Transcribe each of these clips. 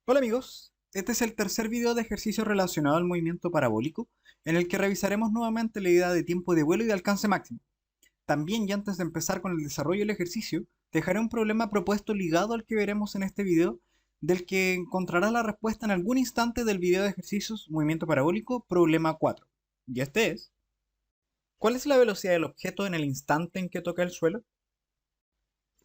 Hola amigos, este es el tercer video de ejercicio relacionado al movimiento parabólico, en el que revisaremos nuevamente la idea de tiempo de vuelo y de alcance máximo. También, y antes de empezar con el desarrollo del ejercicio, dejaré un problema propuesto ligado al que veremos en este video, del que encontrarás la respuesta en algún instante del video de ejercicios movimiento parabólico, problema 4. Y este es: ¿cuál es la velocidad del objeto en el instante en que toca el suelo?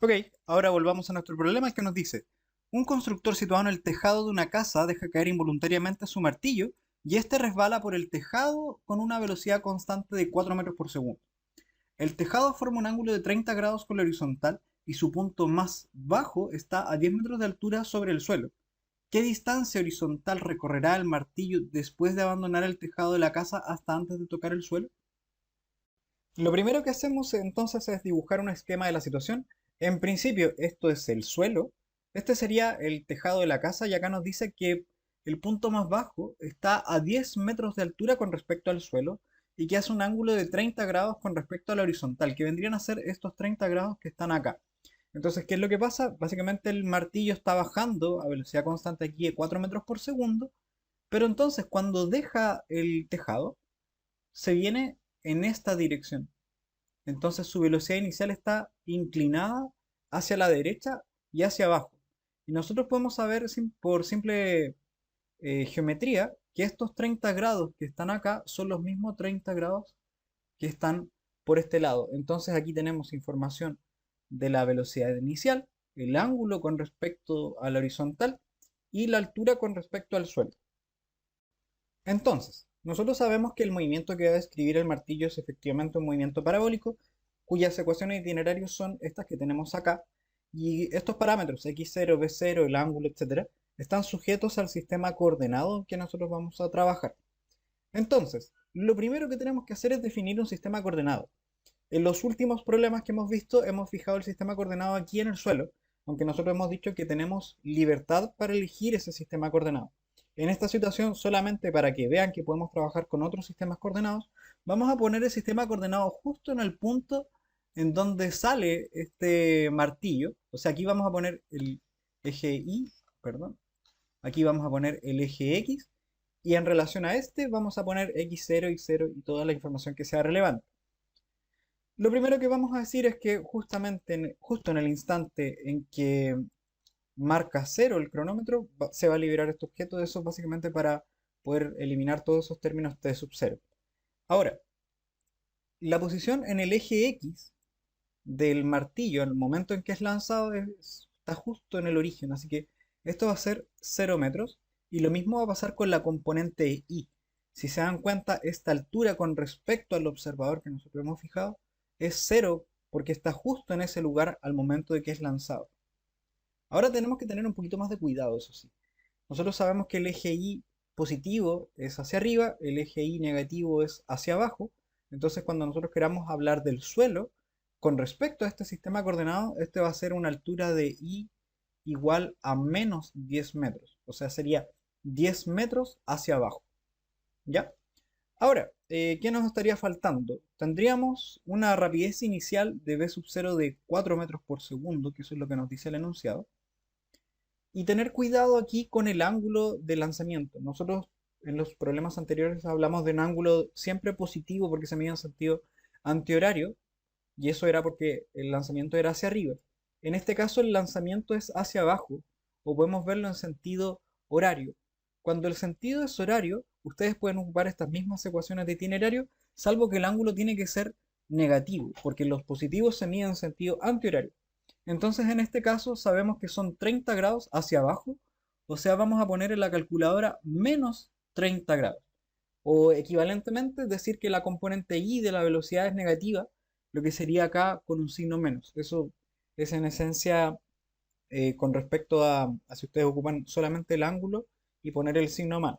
Ok, ahora volvamos a nuestro problema que nos dice: un constructor situado en el tejado de una casa deja caer involuntariamente su martillo y este resbala por el tejado con una velocidad constante de 4 metros por segundo. El tejado forma un ángulo de 30 grados con la horizontal y su punto más bajo está a 10 metros de altura sobre el suelo. ¿Qué distancia horizontal recorrerá el martillo después de abandonar el tejado de la casa hasta antes de tocar el suelo? Lo primero que hacemos entonces es dibujar un esquema de la situación. En principio, esto es el suelo. Este sería el tejado de la casa y acá nos dice que el punto más bajo está a 10 metros de altura con respecto al suelo y que hace un ángulo de 30 grados con respecto a la horizontal, que vendrían a ser estos 30 grados que están acá. Entonces, ¿qué es lo que pasa? Básicamente el martillo está bajando a velocidad constante aquí de 4 metros por segundo, pero entonces cuando deja el tejado, se viene en esta dirección. Entonces su velocidad inicial está inclinada hacia la derecha y hacia abajo. Y nosotros podemos saber por simple geometría que estos 30 grados que están acá son los mismos 30 grados que están por este lado. Entonces aquí tenemos información de la velocidad inicial, el ángulo con respecto a la horizontal y la altura con respecto al suelo. Entonces, nosotros sabemos que el movimiento que va a describir el martillo es efectivamente un movimiento parabólico, cuyas ecuaciones de itinerarios son estas que tenemos acá, y estos parámetros, x0, b0, el ángulo, etcétera, están sujetos al sistema coordenado que nosotros vamos a trabajar. Entonces, lo primero que tenemos que hacer es definir un sistema coordenado. En los últimos problemas que hemos visto, hemos fijado el sistema coordenado aquí en el suelo, aunque nosotros hemos dicho que tenemos libertad para elegir ese sistema coordenado. En esta situación, solamente para que vean que podemos trabajar con otros sistemas coordenados, vamos a poner el sistema coordenado justo en el punto en donde sale este martillo. O sea, aquí vamos a poner el eje Y, perdón, aquí vamos a poner el eje X, y en relación a este vamos a poner x0, y0 y toda la información que sea relevante. Lo primero que vamos a decir es que justamente justo en el instante en que marca cero el cronómetro, se va a liberar este objeto. Eso es básicamente para poder eliminar todos esos términos t sub 0. Ahora, la posición en el eje X del martillo en el momento en que es lanzado está justo en el origen, así que esto va a ser 0 metros, y lo mismo va a pasar con la componente Y. Si se dan cuenta, esta altura con respecto al observador que nosotros hemos fijado es cero porque está justo en ese lugar al momento de que es lanzado. Ahora tenemos que tener un poquito más de cuidado, eso sí. Nosotros sabemos que el eje Y positivo es hacia arriba, el eje Y negativo es hacia abajo. Entonces, cuando nosotros queramos hablar del suelo, con respecto a este sistema coordenado, este va a ser una altura de Y igual a menos 10 metros. O sea, sería 10 metros hacia abajo. ¿Ya? Ahora, ¿qué nos estaría faltando? Tendríamos una rapidez inicial de v sub 0 de 4 metros por segundo, que eso es lo que nos dice el enunciado. Y tener cuidado aquí con el ángulo de lanzamiento. Nosotros en los problemas anteriores hablamos de un ángulo siempre positivo porque se medía en sentido antihorario, y eso era porque el lanzamiento era hacia arriba. En este caso el lanzamiento es hacia abajo, o podemos verlo en sentido horario. Cuando el sentido es horario, ustedes pueden ocupar estas mismas ecuaciones de itinerario, salvo que el ángulo tiene que ser negativo, porque los positivos se miden en sentido antihorario. Entonces en este caso sabemos que son 30 grados hacia abajo, o sea, vamos a poner en la calculadora menos 30 grados. O equivalentemente decir que la componente y de la velocidad es negativa, lo que sería acá con un signo menos. Eso es en esencia con respecto a si ustedes ocupan solamente el ángulo y poner el signo más.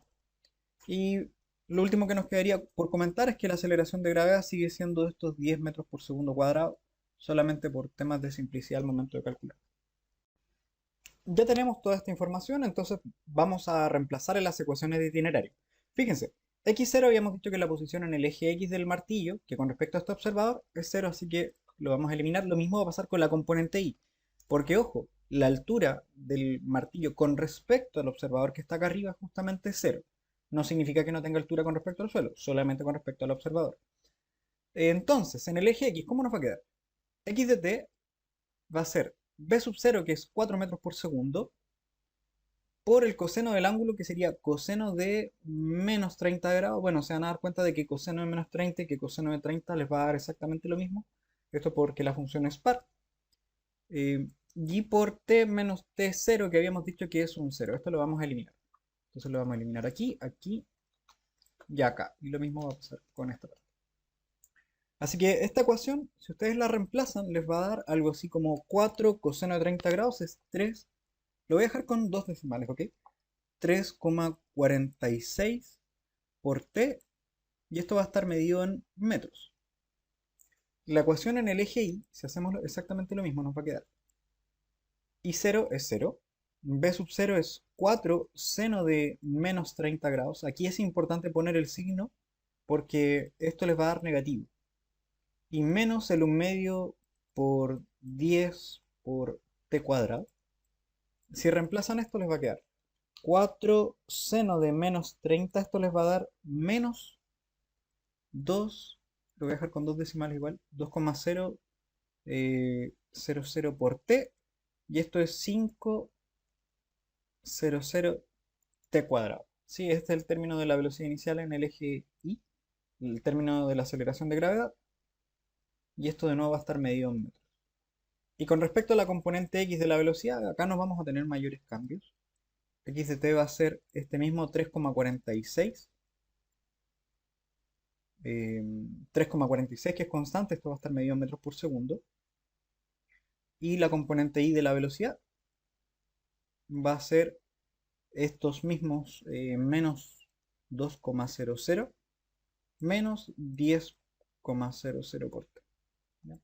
Y lo último que nos quedaría por comentar es que la aceleración de gravedad sigue siendo de estos 10 metros por segundo cuadrado, solamente por temas de simplicidad al momento de calcular. Ya tenemos toda esta información, entonces vamos a reemplazar en las ecuaciones de itinerario. Fíjense, x0 habíamos dicho que la posición en el eje X del martillo, que con respecto a este observador es 0, así que lo vamos a eliminar. Lo mismo va a pasar con la componente Y. Porque, ojo, la altura del martillo con respecto al observador que está acá arriba es justamente cero. No significa que no tenga altura con respecto al suelo, solamente con respecto al observador. Entonces, en el eje X, ¿cómo nos va a quedar? X de t va a ser b sub 0, que es 4 metros por segundo, por el coseno del ángulo, que sería coseno de menos 30 grados. Bueno, se van a dar cuenta de que coseno de menos 30 y que coseno de 30 les va a dar exactamente lo mismo. Esto porque la función es par. Y por t menos t0, que habíamos dicho que es un 0. Esto lo vamos a eliminar. Entonces lo vamos a eliminar aquí, aquí y acá. Y lo mismo va a pasar con esta parte. Así que esta ecuación, si ustedes la reemplazan, les va a dar algo así como 4 coseno de 30 grados es 3. Lo voy a dejar con dos decimales, ¿ok? 3,46 por t, y esto va a estar medido en metros. La ecuación en el eje Y, si hacemos exactamente lo mismo, nos va a quedar I0 es 0, B sub 0 es 4 seno de menos 30 grados. Aquí es importante poner el signo porque esto les va a dar negativo. Y menos el 1 medio por 10 por t cuadrado. Si reemplazan esto les va a quedar 4 seno de menos 30, esto les va a dar menos 2, lo voy a dejar con dos decimales igual, 2,000 por t, y esto es 500 t cuadrado. Sí, este es el término de la velocidad inicial en el eje Y, el término de la aceleración de gravedad, y esto de nuevo va a estar medido en metros. Y con respecto a la componente x de la velocidad, acá no vamos a tener mayores cambios. X de t va a ser este mismo 3,46. 3,46, que es constante, esto va a estar medido en metros por segundo. Y la componente y de la velocidad va a ser estos mismos menos 2,00 menos 10,00 por t. ¿Ya?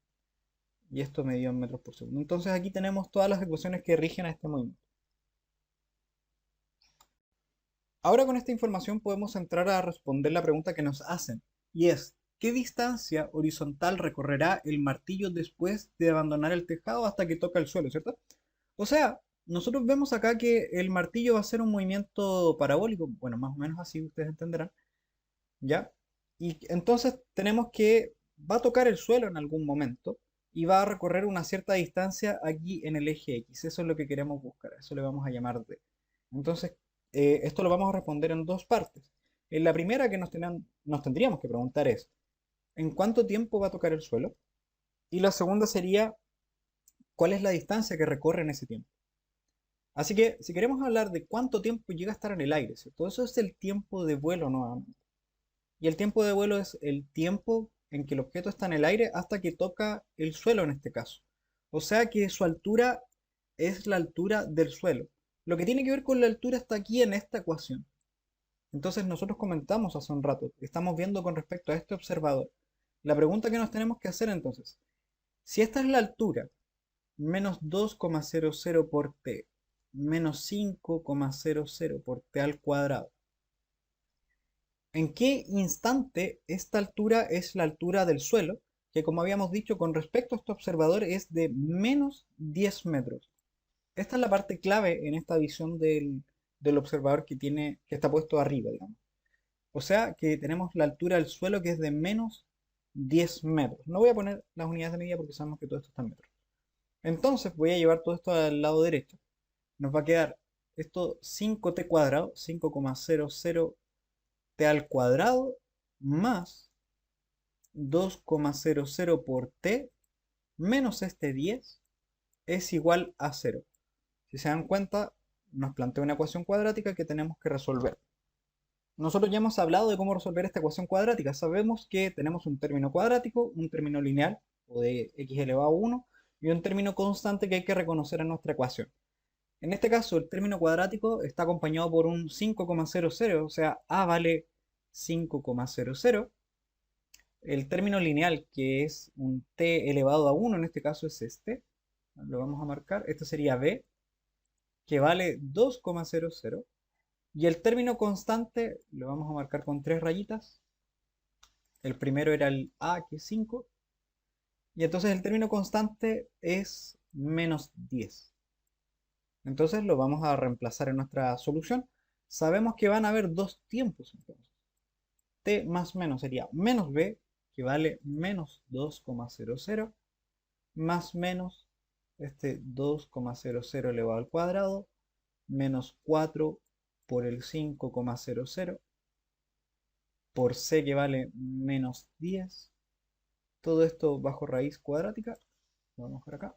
Y esto medido en metros por segundo. Entonces aquí tenemos todas las ecuaciones que rigen a este movimiento. Ahora con esta información podemos entrar a responder la pregunta que nos hacen, y es, ¿qué distancia horizontal recorrerá el martillo después de abandonar el tejado hasta que toca el suelo, ¿cierto? O sea, nosotros vemos acá que el martillo va a hacer un movimiento parabólico, bueno, más o menos así ustedes entenderán, ¿ya? Y entonces tenemos que va a tocar el suelo en algún momento y va a recorrer una cierta distancia aquí en el eje X. Eso es lo que queremos buscar, eso le vamos a llamar D. Entonces, esto lo vamos a responder en dos partes. En la primera que nos tendríamos que preguntar es, ¿en cuánto tiempo va a tocar el suelo? Y la segunda sería, ¿cuál es la distancia que recorre en ese tiempo? Así que, si queremos hablar de cuánto tiempo llega a estar en el aire, ¿cierto? Eso es el tiempo de vuelo nuevamente. Y el tiempo de vuelo es el tiempo en que el objeto está en el aire hasta que toca el suelo en este caso. O sea que su altura es la altura del suelo. Lo que tiene que ver con la altura está aquí en esta ecuación. Entonces nosotros comentamos hace un rato, estamos viendo con respecto a este observador. La pregunta que nos tenemos que hacer entonces, si esta es la altura, menos 2,00 por t, menos 5,00 por t al cuadrado, ¿en qué instante esta altura es la altura del suelo? Que como habíamos dicho, con respecto a este observador es de menos 10 metros. Esta es la parte clave en esta visión del observador que está puesto arriba, digamos. O sea que tenemos la altura del suelo que es de menos 10 metros. No voy a poner las unidades de medida porque sabemos que todo esto está en metros. Entonces voy a llevar todo esto al lado derecho. Nos va a quedar esto 5t cuadrado, 5,00 t al cuadrado más 2,00 por t menos este 10 es igual a 0. Si se dan cuenta, nos plantea una ecuación cuadrática que tenemos que resolver. Nosotros ya hemos hablado de cómo resolver esta ecuación cuadrática. Sabemos que tenemos un término cuadrático, un término lineal, o de x elevado a 1, y un término constante que hay que reconocer en nuestra ecuación. En este caso, el término cuadrático está acompañado por un 5,00, o sea, a vale 5,00. El término lineal, que es un t elevado a 1, en este caso es este, lo vamos a marcar, este sería b, que vale 2,00. Y el término constante lo vamos a marcar con tres rayitas. El primero era el a, que es 5. Y entonces el término constante es menos 10. Entonces lo vamos a reemplazar en nuestra solución. Sabemos que van a haber dos tiempos entonces. T más menos sería menos b, que vale menos 2,00, más menos este 2,00 elevado al cuadrado, menos 4 por el 5,00, por c que vale menos 10. Todo esto bajo raíz cuadrática. Vamos por acá.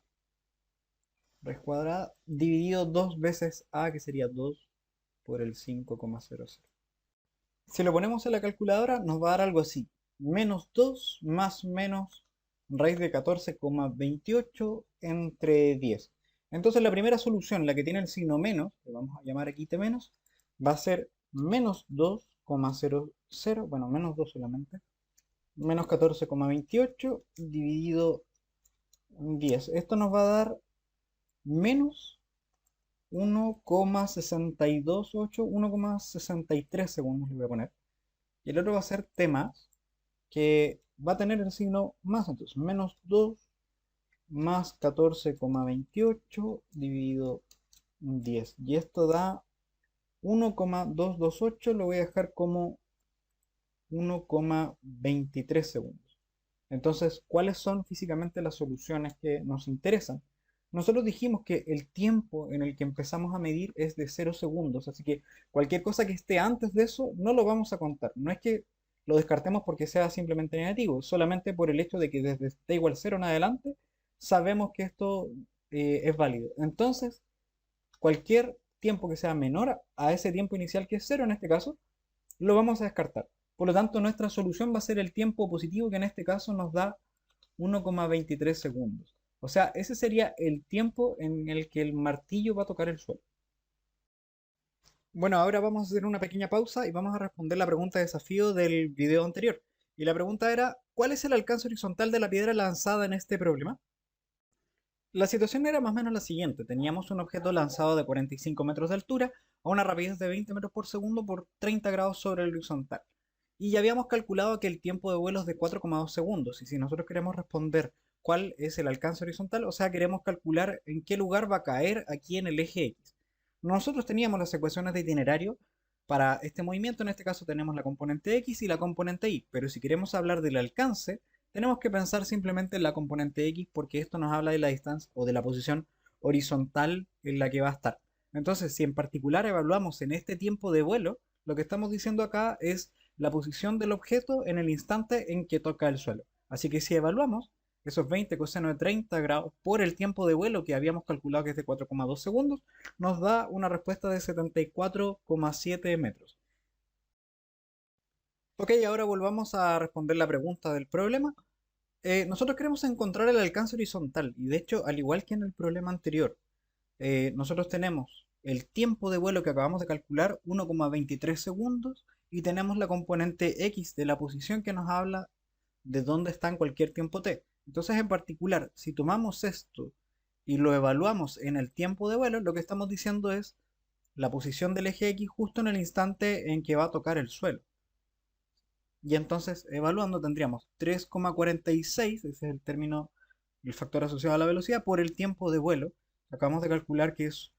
Raíz cuadrada dividido dos veces a, que sería 2 por el 5,00. Si lo ponemos en la calculadora nos va a dar algo así. Menos 2 más menos raíz de 14,28 entre 10. Entonces la primera solución, la que tiene el signo menos, que vamos a llamar aquí t menos, va a ser menos 2,00, bueno, menos 2 solamente, menos 14,28 dividido 10. Esto nos va a dar menos 1,628, 1,63 segundos le voy a poner. Y el otro va a ser t más, que va a tener el signo más, entonces menos 2 más 14,28 dividido 10. Y esto da 1,228, lo voy a dejar como 1,23 segundos. Entonces, ¿cuáles son físicamente las soluciones que nos interesan? Nosotros dijimos que el tiempo en el que empezamos a medir es de 0 segundos, así que cualquier cosa que esté antes de eso no lo vamos a contar. No es que lo descartemos porque sea simplemente negativo, solamente por el hecho de que desde t igual 0 en adelante sabemos que esto es válido. Entonces, cualquier tiempo que sea menor a ese tiempo inicial que es 0 en este caso, lo vamos a descartar. Por lo tanto, nuestra solución va a ser el tiempo positivo, que en este caso nos da 1,23 segundos. O sea, ese sería el tiempo en el que el martillo va a tocar el suelo. Bueno, ahora vamos a hacer una pequeña pausa y vamos a responder la pregunta de desafío del video anterior. Y la pregunta era, ¿cuál es el alcance horizontal de la piedra lanzada en este problema? La situación era más o menos la siguiente. Teníamos un objeto lanzado de 45 metros de altura a una rapidez de 20 metros por segundo por 30 grados sobre el horizontal. Y ya habíamos calculado que el tiempo de vuelo es de 4,2 segundos. Y si nosotros queremos responder cuál es el alcance horizontal, o sea, queremos calcular en qué lugar va a caer aquí en el eje X. Nosotros teníamos las ecuaciones de itinerario para este movimiento. En este caso tenemos la componente X y la componente Y. Pero si queremos hablar del alcance, tenemos que pensar simplemente en la componente X, porque esto nos habla de la distancia o de la posición horizontal en la que va a estar. Entonces, si en particular evaluamos en este tiempo de vuelo, lo que estamos diciendo acá es la posición del objeto en el instante en que toca el suelo. Así que si evaluamos esos 20 coseno de 30 grados por el tiempo de vuelo que habíamos calculado que es de 4,2 segundos, nos da una respuesta de 74,7 metros. Ok, ahora volvamos a responder la pregunta del problema. Nosotros queremos encontrar el alcance horizontal y de hecho, al igual que en el problema anterior, nosotros tenemos el tiempo de vuelo que acabamos de calcular, 1,23 segundos, y tenemos la componente X de la posición que nos habla de dónde está en cualquier tiempo t. Entonces, en particular, si tomamos esto y lo evaluamos en el tiempo de vuelo, lo que estamos diciendo es la posición del eje X justo en el instante en que va a tocar el suelo. Y entonces, evaluando, tendríamos 3,46, ese es el término, el factor asociado a la velocidad, por el tiempo de vuelo. Acabamos de calcular que es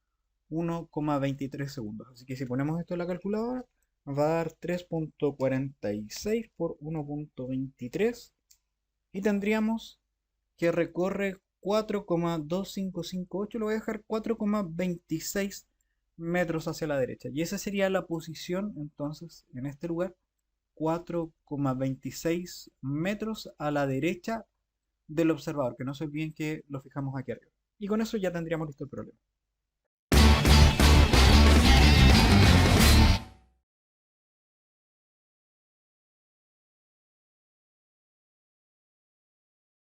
1,23 segundos. Así que si ponemos esto en la calculadora, nos va a dar 3,46 por 1,23. Y tendríamos que recorre 4,2558, lo voy a dejar 4,26 metros hacia la derecha. Y esa sería la posición, entonces, en este lugar, 4,26 metros a la derecha del observador, que no se olviden que lo fijamos aquí arriba. Y con eso ya tendríamos listo el problema.